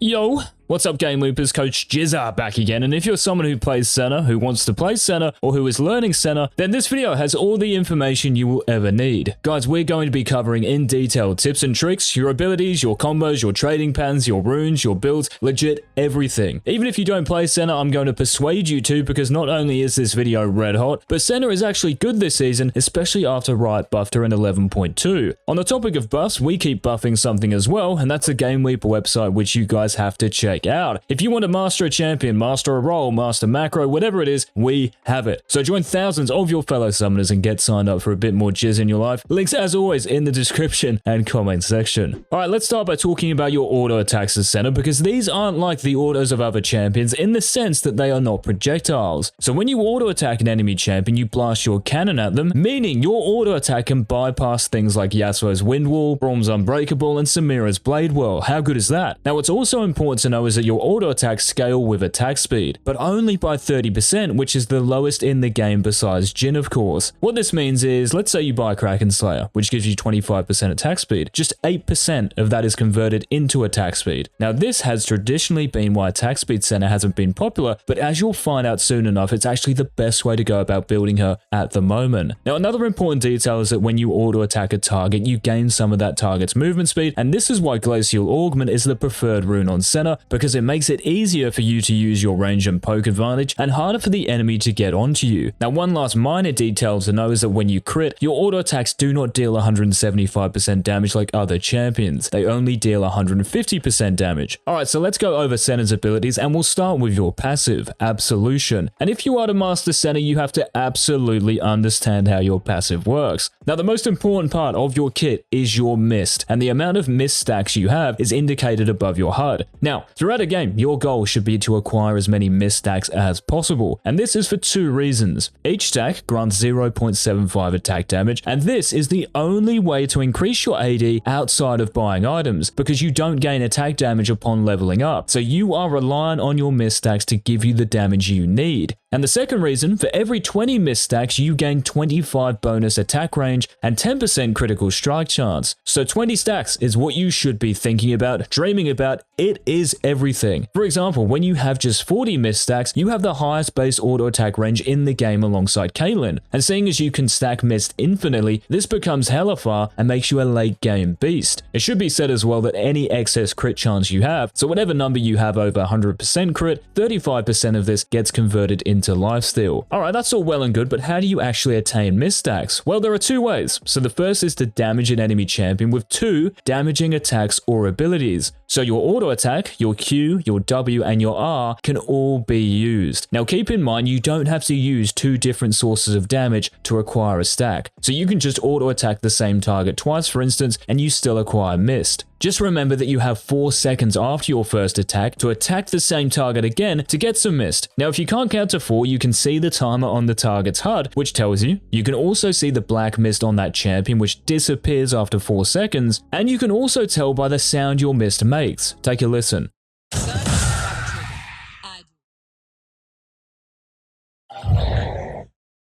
Yo, what's up GameLeapers? Coach Jizza back again, and if you're someone who plays Senna, who wants to play Senna, or who is learning Senna, then this video has all the information you will ever need. Guys, we're going to be covering in detail tips and tricks, your abilities, your combos, your trading patterns, your runes, your builds, legit everything. Even if you don't play Senna, I'm going to persuade you to, because not only is this video red hot, but Senna is actually good this season, especially after Riot buffed her in 11.2. On the topic of buffs, we keep buffing something as well, and that's the GameLeap website, which you guys have to check out. If you want to master a champion, master a role, master macro, whatever it is, we have it. So join thousands of your fellow summoners and get signed up for a bit more jizz in your life. Links as always in the description and comment section. Alright, let's start by talking about your auto attacks as Senna, because these aren't like the autos of other champions in the sense that they are not projectiles. So when you auto attack an enemy champion, you blast your cannon at them, meaning your auto attack can bypass things like Yasuo's Wind Wall, Braum's Unbreakable, and Samira's Blade Whirl. How good is that? Now what's also important to know is that your auto attacks scale with attack speed, but only by 30%, which is the lowest in the game besides Jhin, of course. What this means is, let's say you buy Kraken Slayer, which gives you 25% attack speed. Just 8% of that is converted into attack speed. Now this has traditionally been why attack speed Senna hasn't been popular, but as you'll find out soon enough, it's actually the best way to go about building her at the moment. Now another important detail is that when you auto attack a target, you gain some of that target's movement speed, and this is why Glacial Augment is the preferred rune on Senna, because it makes it easier for you to use your range and poke advantage and harder for the enemy to get onto you. Now one last minor detail to know is that when you crit, your auto attacks do not deal 175% damage like other champions. They only deal 150% damage. Alright, so let's go over Senna's abilities, and we'll start with your passive, Absolution. And if you are to master Senna, you have to absolutely understand how your passive works. Now the most important part of your kit is your mist, and the amount of mist stacks you have is indicated above your HUD. Now, throughout a game, your goal should be to acquire as many mist stacks as possible, and this is for two reasons. Each stack grants 0.75 attack damage, and this is the only way to increase your AD outside of buying items, because you don't gain attack damage upon leveling up, so you are reliant on your mist stacks to give you the damage you need. And the second reason, for every 20 mist stacks, you gain 25 bonus attack range and 10% critical strike chance. So 20 stacks is what you should be thinking about, dreaming about. It is everything. For example, when you have just 40 mist stacks, you have the highest base auto attack range in the game alongside Caitlyn. And seeing as you can stack mist infinitely, this becomes hella far and makes you a late game beast. It should be said as well that any excess crit chance you have, so whatever number you have over 100% crit, 35% of this gets converted into lifesteal. Alright, that's all well and good, but how do you actually attain mist stacks? Well, there are two ways. So the first is to damage an enemy champion with 2 damaging attacks or abilities. So your auto attack, your Q, your W, and your R can all be used. Now keep in mind, you don't have to use 2 different sources of damage to acquire a stack. So you can just auto attack the same target twice, for instance, and you still acquire mist. Just remember that you have 4 seconds after your first attack to attack the same target again to get some mist. Now if you can't count to 4, you can see the timer on the target's HUD, which tells you. You can also see the black mist on that champion, which disappears after 4 seconds, and you can also tell by the sound your mist makes. Take a listen.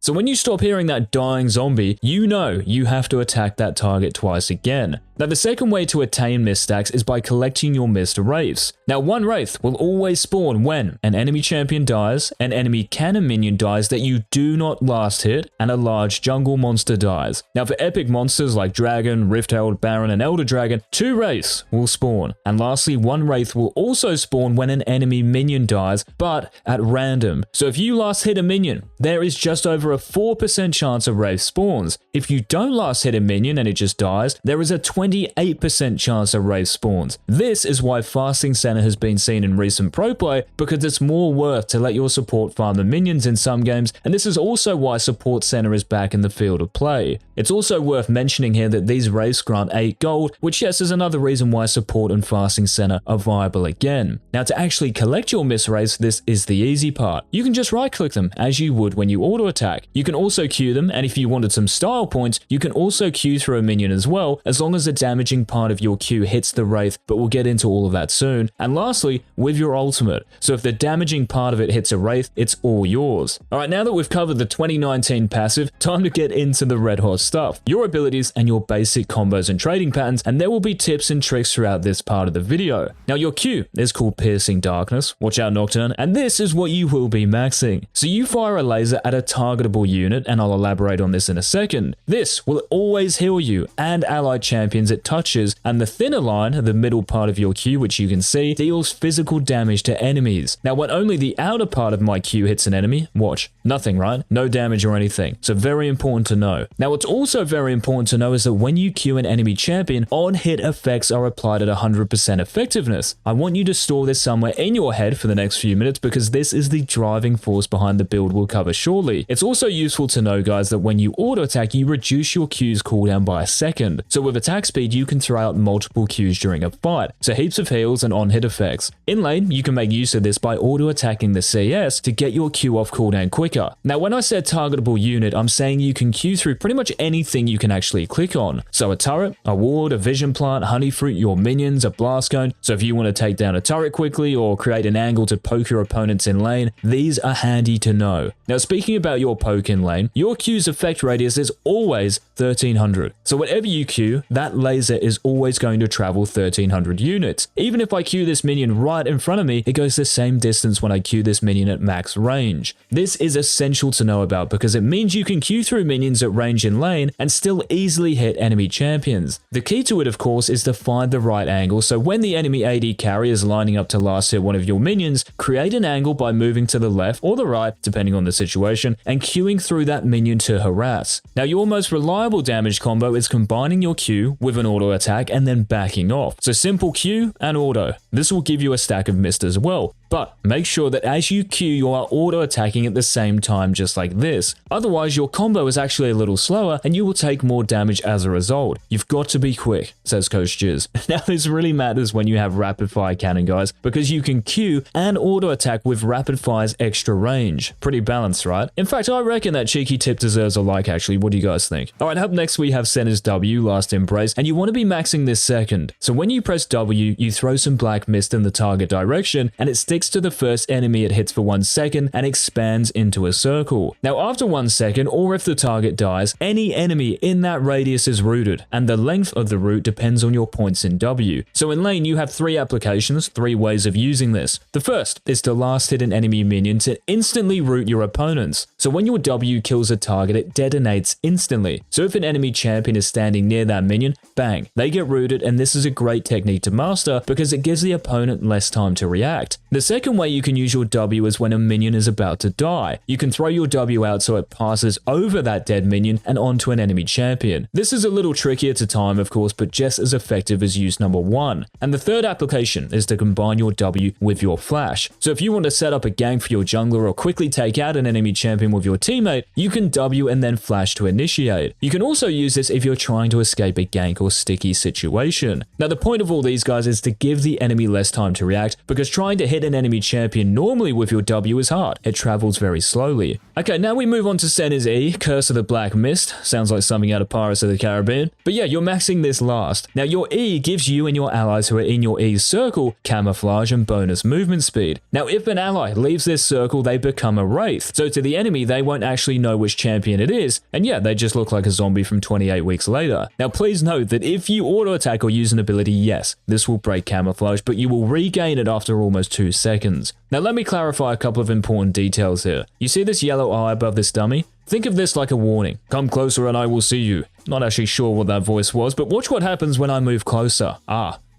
So when you stop hearing that dying zombie, you know you have to attack that target twice again. Now the second way to attain mist stacks is by collecting your mist wraiths. Now one wraith will always spawn when an enemy champion dies, an enemy cannon minion dies that you do not last hit, and a large jungle monster dies. Now for epic monsters like Dragon, Riftherald, Baron, and Elder Dragon, 2 wraiths will spawn. And lastly, 1 wraith will also spawn when an enemy minion dies, but at random. So if you last hit a minion, there is just over a 4% chance a wraith spawns. If you don't last hit a minion and it just dies, there is a 28% chance a wraith spawns. This is why fasting Senna has been seen in recent pro play, because it's more worth to let your support farm the minions in some games, and this is also why support Senna is back in the field of play. It's also worth mentioning here that these wraiths grant 8 gold, which yes is another reason why support and fasting Senna are viable again. Now to actually collect your mist wraiths, this is the easy part. You can just right click them as you would when you auto attack. You can also queue them, and if you wanted some style points, you can also queue through a minion as well, as long as the damaging part of your Q hits the wraith, but we'll get into all of that soon. And lastly, with your ultimate. So if the damaging part of it hits a wraith, it's all yours. Alright, now that we've covered the 2019 passive, time to get into the red hot stuff, your abilities and your basic combos and trading patterns, and there will be tips and tricks throughout this part of the video. Now your Q is called Piercing Darkness, watch out Nocturne, and this is what you will be maxing. So you fire a laser at a targetable unit, and I'll elaborate on this in a second. This will always heal you and allied champions it touches, and the thinner line, the middle part of your Q, which you can see, deals physical damage to enemies. Now when only the outer part of my Q hits an enemy, watch, nothing, right? No damage or anything. So very important to know. Now what's also very important to know is that when you Q an enemy champion, on-hit effects are applied at 100% effectiveness. I want you to store this somewhere in your head for the next few minutes because this is the driving force behind the build we'll cover shortly. It's also useful to know, guys, that when you auto attack, you reduce your Q's cooldown by a second. So with attack speed, you can throw out multiple Q's during a fight. So heaps of heals and on-hit effects. In lane, you can make use of this by auto attacking the CS to get your Q off cooldown quicker. Now when I said targetable unit, I'm saying you can Q through pretty much anything you can actually click on. So a turret, a ward, a vision plant, honey fruit, your minions, a blast cone. So if you want to take down a turret quickly or create an angle to poke your opponents in lane, these are handy to know. Now speaking about your poke in lane, your Q's effect radius is always 1300. So whatever you Q, that laser is always going to travel 1300 units. Even if I Q this minion right in front of me, it goes the same distance when I Q this minion at max range. This is essential to know about because it means you can Q through minions at range in lane and still easily hit enemy champions. The key to it, of course, is to find the right angle, so when the enemy AD carry is lining up to last hit one of your minions, create an angle by moving to the left or the right, depending on the situation, and queuing through that minion to harass. Now your most reliable damage combo is combining your Q with an auto attack and then backing off. So simple Q and auto. This will give you a stack of mist as well. But make sure that as you Q, you are auto attacking at the same time just like this. Otherwise, your combo is actually a little slower and you will take more damage as a result. You've got to be quick, says Coach Jizz. Now this really matters when you have rapid fire cannon, guys, because you can Q and auto attack with rapid fire's extra range. Pretty balanced, right? In fact, I reckon that cheeky tip deserves a like actually. What do you guys think? Alright, up next we have Senna's W, Last Embrace, and you want to be maxing this second. So when you press W, you throw some black mist in the target direction and it sticks to the first enemy it hits for 1 second and expands into a circle. Now after 1 second, or if the target dies, any enemy in that radius is rooted, and the length of the root depends on your points in W. So in lane you have 3 applications, 3 ways of using this. The first is to last hit an enemy minion to instantly root your opponents. So when your W kills a target, it detonates instantly. So if an enemy champion is standing near that minion, bang, they get rooted, and this is a great technique to master because it gives the opponent less time to react. The second way you can use your W is when a minion is about to die. You can throw your W out so it passes over that dead minion and onto an enemy champion. This is a little trickier to time, of course, but just as effective as use number 1. And the third application is to combine your W with your flash. So if you want to set up a gank for your jungler or quickly take out an enemy champion with your teammate, you can W and then flash to initiate. You can also use this if you're trying to escape a gank or sticky situation. Now the point of all these, guys, is to give the enemy less time to react, because trying to hit an enemy champion normally with your W is hard. It travels very slowly. Okay, now we move on to Senna's E, Curse of the Black Mist. Sounds like something out of Pirates of the Caribbean. But yeah, you're maxing this last. Now your E gives you and your allies who are in your E's circle camouflage and bonus movement speed. Now if an ally leaves this circle, they become a wraith. So to the enemy, they won't actually know which champion it is. And yeah, they just look like a zombie from 28 weeks later. Now please note that if you auto attack or use an ability, yes, this will break camouflage, but you will regain it after almost 2 seconds. Now let me clarify a couple of important details here. You see this yellow eye above this dummy? Think of this like a warning. Come closer and I will see you. Not actually sure what that voice was, but watch what happens when I move closer.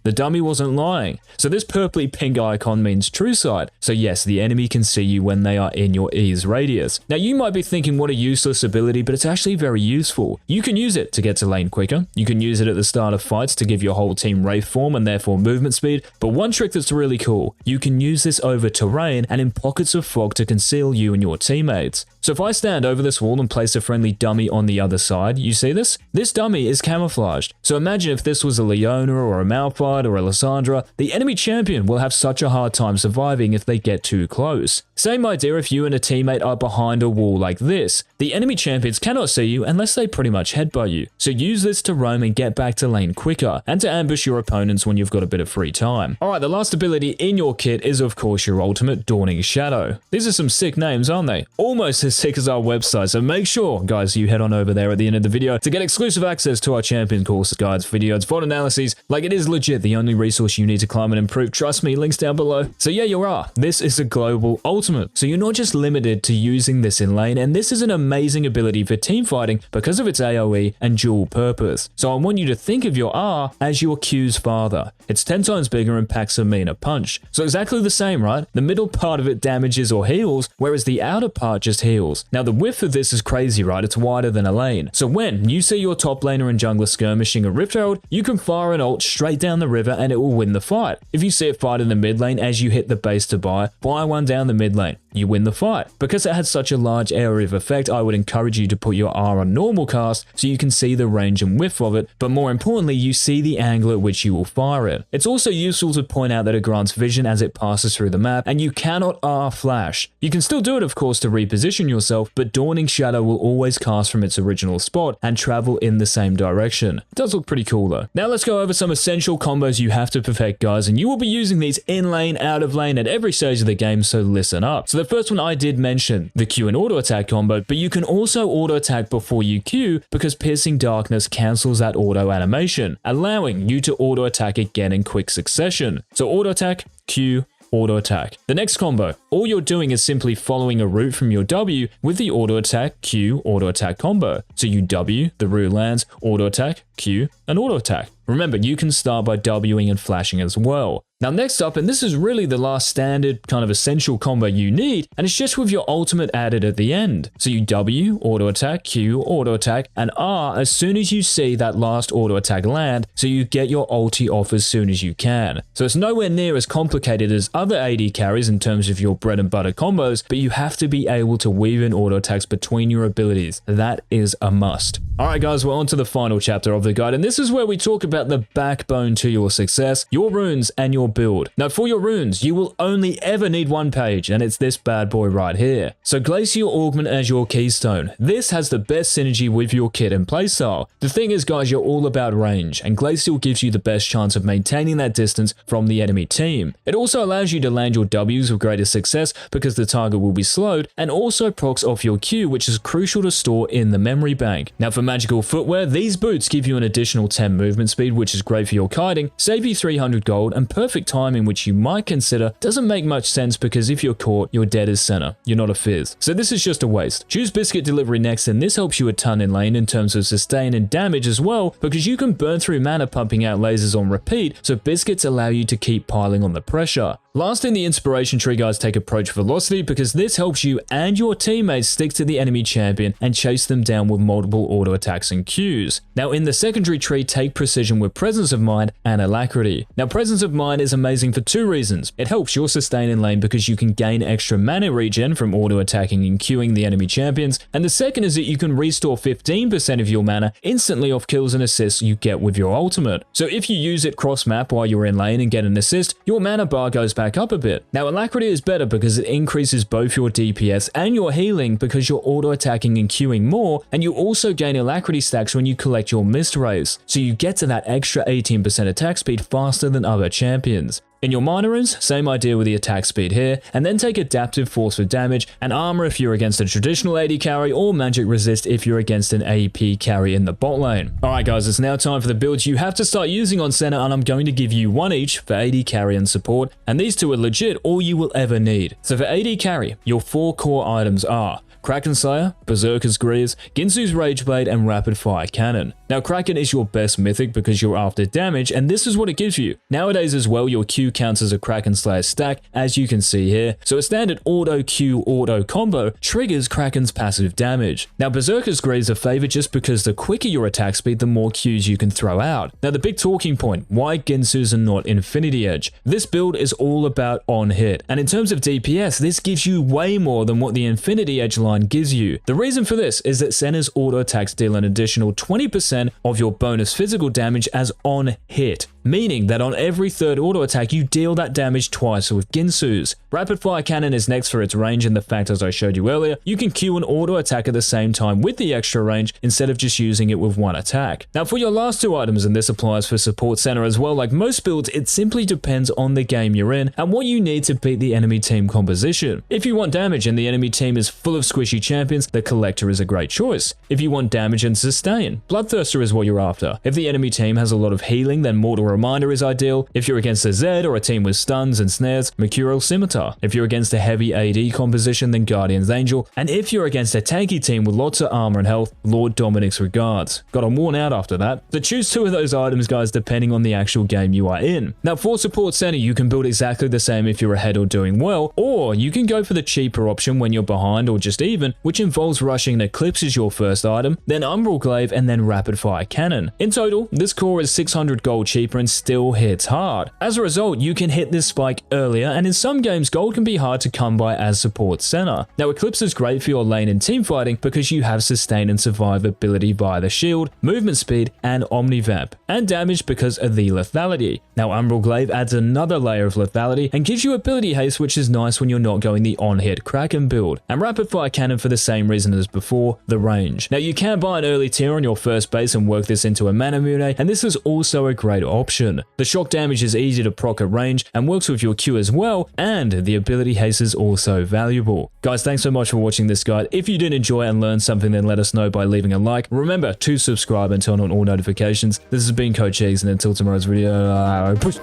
The dummy wasn't lying. So this purpley pink icon means true sight. So yes, the enemy can see you when they are in your E's radius. Now you might be thinking what a useless ability, but it's actually very useful. You can use it to get to lane quicker. You can use it at the start of fights to give your whole team wraith form and therefore movement speed. But one trick that's really cool, you can use this over terrain and in pockets of fog to conceal you and your teammates. So if I stand over this wall and place a friendly dummy on the other side, you see this? This dummy is camouflaged. So imagine if this was a Leona or a Malphite Malphite or a Lysandra, the enemy champion will have such a hard time surviving if they get too close. Same idea if you and a teammate are behind a wall like this. The enemy champions cannot see you unless they pretty much headbutt you. So use this to roam and get back to lane quicker, and to ambush your opponents when you've got a bit of free time. Alright, the last ability in your kit is of course your ultimate, Dawning Shadow. These are some sick names, aren't they? Almost as sick as our website, so make sure, guys, you head on over there at the end of the video to get exclusive access to our champion course, guides, videos, VOD analyses. Like, it is legit the only resource you need to climb and improve. Trust me, links down below. So yeah, you are. This is a global ultimate. So you're not just limited to using this in lane, and this is an amazing ability for team fighting because of its AoE and dual purpose. So I want you to think of your R as your Q's father. It's 10 times bigger and packs a meaner punch. So exactly the same, right? The middle part of it damages or heals, whereas the outer part just heals. Now the width of this is crazy, right? It's wider than a lane. So when you see your top laner and jungler skirmishing a Rift Herald, you can fire an ult straight down the river and it will win the fight. If you see it fight in the mid lane as you hit the base to buy, fire one down the mid lane. You win the fight. Because it has such a large area of effect, I would encourage you to put your R on normal cast so you can see the range and width of it, but more importantly, you see the angle at which you will fire it. It's also useful to point out that it grants vision as it passes through the map, and you cannot R flash. You can still do it, of course, to reposition yourself, but Dawning Shadow will always cast from its original spot and travel in the same direction. It does look pretty cool though. Now let's go over some essential combos you have to perfect, guys, and you will be using these in lane, out of lane at every stage of the game, so listen up. So the first one I did mention, the Q and auto attack combo, but you can also auto attack before you Q because Piercing Darkness cancels that auto animation, allowing you to auto attack again in quick succession. So auto attack, Q, auto attack. The next combo, all you're doing is simply following a route from your W with the auto attack, Q, auto attack combo. So you W, the route lands, auto attack, Q, and auto attack. Remember, you can start by Wing and flashing as well. Now next up, and this is really the last standard kind of essential combo you need, and it's just with your ultimate added at the end. So you W, auto attack, Q, auto attack, and R as soon as you see that last auto attack land, so you get your ulti off as soon as you can. So it's nowhere near as complicated as other AD carries in terms of your bread and butter combos, but you have to be able to weave in auto attacks between your abilities. That is a must. Alright guys, we're on to the final chapter of the guide, and this is where we talk about the backbone to your success, your runes and your build. Now for your runes, you will only ever need one page, and it's this bad boy right here. So Glacial Augment as your keystone. This has the best synergy with your kit and playstyle. The thing is guys, you're all about range, and Glacial gives you the best chance of maintaining that distance from the enemy team. It also allows you to land your Ws with greater success because the target will be slowed, and also procs off your Q, which is crucial to store in the memory bank. Now for magical footwear, these boots give you an additional 10 movement speed, which is great for your kiting, save you 300 gold, and perfect timing, which you might consider doesn't make much sense because if you're caught, you're dead as Senna. You're not a Fizz. So this is just a waste. Choose Biscuit Delivery next, and this helps you a ton in lane in terms of sustain and damage as well, because you can burn through mana pumping out lasers on repeat, so Biscuits allow you to keep piling on the pressure. Last in the inspiration tree, guys, take Approach Velocity because this helps you and your teammates stick to the enemy champion and chase them down with multiple auto attacks and Qs. Now in the secondary tree, take Precision with Presence of Mind and Alacrity. Now Presence of Mind is amazing for two reasons. It helps your sustain in lane because you can gain extra mana regen from auto attacking and queuing the enemy champions, and the second is that you can restore 15% of your mana instantly off kills and assists you get with your ultimate. So if you use it cross map while you're in lane and get an assist, your mana bar goes back up a bit. Now Alacrity is better because it increases both your DPS and your healing because you're auto attacking and queuing more, and you also gain Alacrity stacks when you collect your Mist Rays, so you get to that extra 18% attack speed faster than other champions. In your minor runes, same idea with the attack speed here, and then take Adaptive Force for damage, and Armor if you're against a traditional AD carry, or Magic Resist if you're against an AP carry in the bot lane. Alright guys, it's now time for the builds you have to start using on Senna, and I'm going to give you one each for AD carry and support, and these two are legit all you will ever need. So for AD carry, your 4 core items are Kraken Slayer, Berserker's Greaves, Ginsu's Rageblade, and Rapid Fire Cannon. Now Kraken is your best mythic because you're after damage, and this is what it gives you. Nowadays as well, your Q counts as a Kraken Slayer stack, as you can see here, so a standard auto Q auto combo triggers Kraken's passive damage. Now Berserker's Greaves are favored just because the quicker your attack speed, the more Qs you can throw out. Now the big talking point, why Ginsu's and not Infinity Edge? This build is all about on hit, and in terms of DPS, this gives you way more than what the Infinity Edge line gives you. The reason for this is that Senna's auto attacks deal an additional 20% of your bonus physical damage as on hit. meaning that on every third auto attack you deal that damage twice with Ginsu's. Rapid Fire Cannon is next for its range and the fact, as I showed you earlier, you can Q an auto attack at the same time with the extra range instead of just using it with one attack. Now for your last two items, and this applies for support center as well, like most builds, it simply depends on the game you're in and what you need to beat the enemy team composition. If you want damage and the enemy team is full of squishy champions, the Collector is a great choice. If you want damage and sustain, Bloodthirster is what you're after. If the enemy team has a lot of healing, then Mortal Reminder is ideal. If you're against a Zed or a team with stuns and snares, Mercurial Scimitar. If you're against a heavy AD composition, then Guardian's Angel. And if you're against a tanky team with lots of armor and health, Lord Dominic's Regards. Got them worn out after that. So choose two of those items, guys, depending on the actual game you are in. Now for support center, you can build exactly the same if you're ahead or doing well, or you can go for the cheaper option when you're behind or just even, which involves rushing an Eclipse as your first item, then Umbral Glaive, and then Rapid Fire Cannon. In total, this core is 600 gold cheaper and still hits hard. As a result, you can hit this spike earlier, and in some games, gold can be hard to come by as support center. Now Eclipse is great for your lane and team fighting because you have sustain and survive ability via the shield, movement speed, and Omnivamp, and damage because of the lethality. Now Umbral Glaive adds another layer of lethality and gives you ability haste, which is nice when you're not going the on-hit Kraken build, and Rapid Fire Cannon for the same reason as before, the range. Now you can buy an early tier on your first base and work this into a mana mune, and this is also a great option. The shock damage is easy to proc at range and works with your Q as well, and the ability haste is also valuable. Guys, thanks so much for watching this guide. If you did enjoy and learn something, then let us know by leaving a like. Remember to subscribe and turn on all notifications. This has been Coach Eggs, and until tomorrow's video, push!